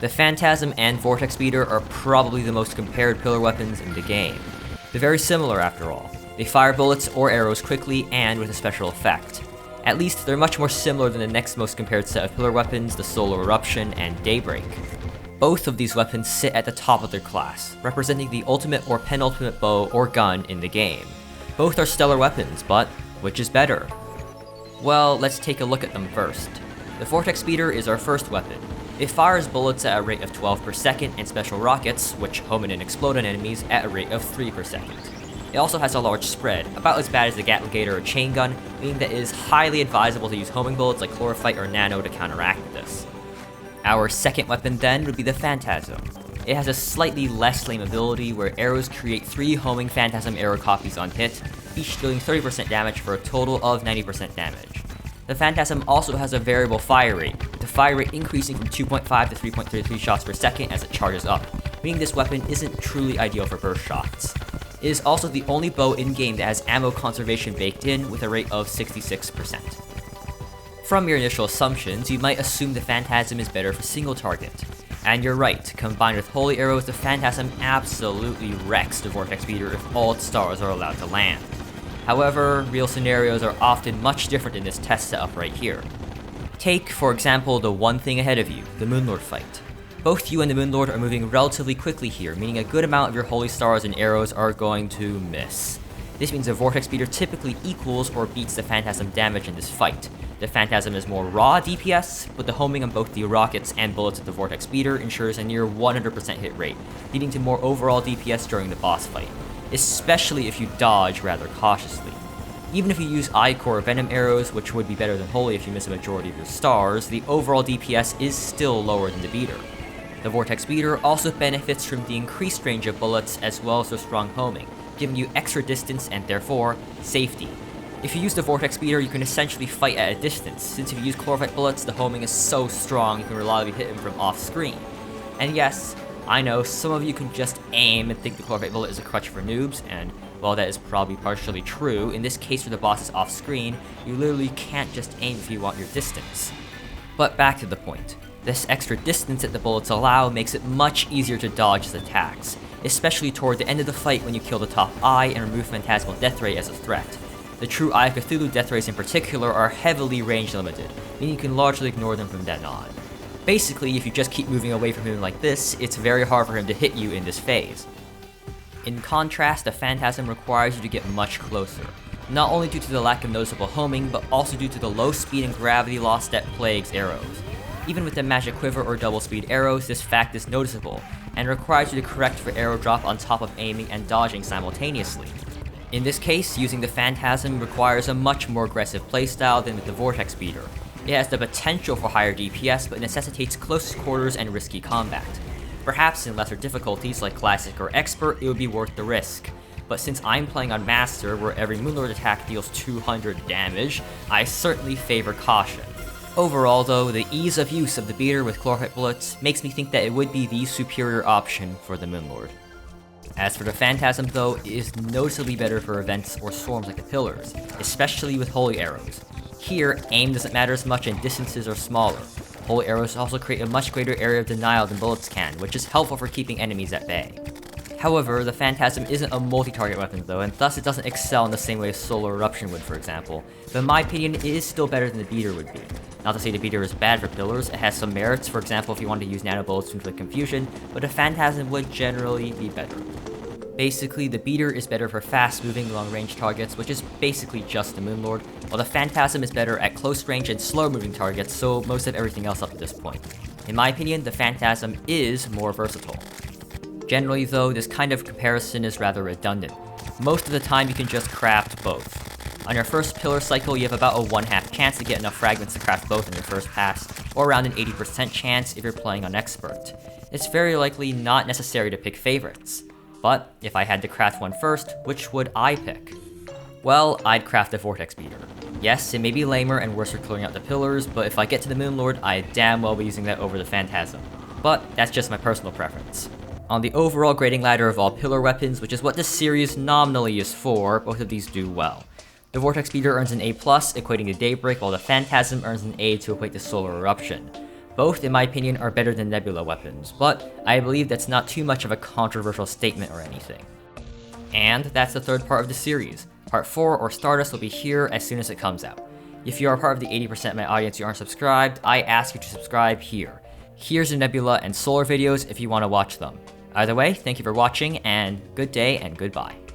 The Phantasm and Vortex Beater are probably the most compared pillar weapons in the game. They're very similar after all. They fire bullets or arrows quickly and with a special effect. At least they're much more similar than the next most compared set of pillar weapons, the Solar Eruption and Daybreak. Both of these weapons sit at the top of their class, representing the ultimate or penultimate bow or gun in the game. Both are stellar weapons, but which is better? Well, let's take a look at them first. The Vortex Beater is our first weapon. It fires bullets at a rate of 12 per second and special rockets, which home in and explode on enemies, at a rate of 3 per second. It also has a large spread, about as bad as the Gatling or chain gun, meaning that it is highly advisable to use homing bullets like Chlorophyte or Nano to counteract this. Our second weapon then would be the Phantasm. It has a slightly less lame ability where arrows create 3 homing Phantasm arrow copies on hit, each dealing 30% damage for a total of 90% damage. The Phantasm also has a variable fire rate, with the fire rate increasing from 2.5 to 3.33 shots per second as it charges up, meaning this weapon isn't truly ideal for burst shots. It is also the only bow in-game that has ammo conservation baked in with a rate of 66%. From your initial assumptions, you might assume the Phantasm is better for single target. And you're right, combined with Holy Arrows, the Phantasm absolutely wrecks the Vortex Beater if all its stars are allowed to land. However, real scenarios are often much different in this test setup right here. Take, for example, the one thing ahead of you, the Moonlord fight. Both you and the Moonlord are moving relatively quickly here, meaning a good amount of your Holy Stars and arrows are going to miss. This means the Vortex Beater typically equals or beats the Phantasm damage in this fight. The Phantasm is more raw DPS, but the homing on both the rockets and bullets of the Vortex Beater ensures a near 100% hit rate, leading to more overall DPS during the boss fight, especially if you dodge rather cautiously. Even if you use Ichor or Venom arrows, which would be better than Holy if you miss a majority of your stars, the overall DPS is still lower than the Beater. The Vortex Beater also benefits from the increased range of bullets as well as their strong homing, giving you extra distance and therefore, safety. If you use the Vortex Beater, you can essentially fight at a distance, since if you use Chlorophyte bullets, the homing is so strong you can reliably hit him from off-screen. And yes, I know some of you can just aim and think the Chlorophyte bullet is a crutch for noobs, and while that is probably partially true, in this case where the boss is off-screen, you literally can't just aim if you want your distance. But back to the point. This extra distance that the bullets allow makes it much easier to dodge his attacks, especially toward the end of the fight when you kill the top eye and remove Phantasmal Death Ray as a threat. The true Eye of Cthulhu Death Rays in particular are heavily range limited, meaning you can largely ignore them from then on. Basically, if you just keep moving away from him like this, it's very hard for him to hit you in this phase. In contrast, the Phantasm requires you to get much closer, not only due to the lack of noticeable homing, but also due to the low speed and gravity loss that plagues arrows. Even with the Magic Quiver or double speed arrows, this fact is noticeable, and requires you to correct for arrow drop on top of aiming and dodging simultaneously. In this case, using the Phantasm requires a much more aggressive playstyle than with the Vortex Beater. It has the potential for higher DPS, but necessitates close quarters and risky combat. Perhaps in lesser difficulties like Classic or Expert, it would be worth the risk. But since I'm playing on Master, where every Moonlord attack deals 200 damage, I certainly favor caution. Overall though, the ease of use of the Beater with Chlorophyte bullets makes me think that it would be the superior option for the Moonlord. As for the Phantasm though, it is noticeably better for events or swarms like the Pillars, especially with Holy Arrows. Here, aim doesn't matter as much and distances are smaller. Holy Arrows also create a much greater area of denial than bullets can, which is helpful for keeping enemies at bay. However, the Phantasm isn't a multi-target weapon though, and thus it doesn't excel in the same way Solar Eruption would, for example, but in my opinion it is still better than the Beater would be. Not to say the Beater is bad for Pillars, it has some merits, for example if you wanted to use nano bullets to inflict confusion, but the Phantasm would generally be better. Basically, the Beater is better for fast-moving, long-range targets, which is basically just the Moonlord, while the Phantasm is better at close-range and slow-moving targets, so most of everything else up to this point. In my opinion, the Phantasm is more versatile. Generally though, this kind of comparison is rather redundant. Most of the time you can just craft both. On your first Pillar cycle, you have about a 1/2 chance to get enough fragments to craft both in your first pass, or around an 80% chance if you're playing on Expert. It's very likely not necessary to pick favorites. But if I had to craft one first, which would I pick? Well, I'd craft the Vortex Beater. Yes, it may be lamer and worse for clearing out the Pillars, but if I get to the Moonlord, I'd damn well be using that over the Phantasm. But that's just my personal preference. On the overall grading ladder of all Pillar weapons, which is what this series nominally is for, both of these do well. The Vortex Beater earns an A+, equating to Daybreak, while the Phantasm earns an A to equate to Solar Eruption. Both, in my opinion, are better than Nebula weapons, but I believe that's not too much of a controversial statement or anything. And that's the third part of the series. Part 4, or Stardust, will be here as soon as it comes out. If you are part of the 80% of my audience who aren't subscribed, I ask you to subscribe here. Here's the Nebula and Solar videos if you want to watch them. Either way, thank you for watching, and good day and goodbye.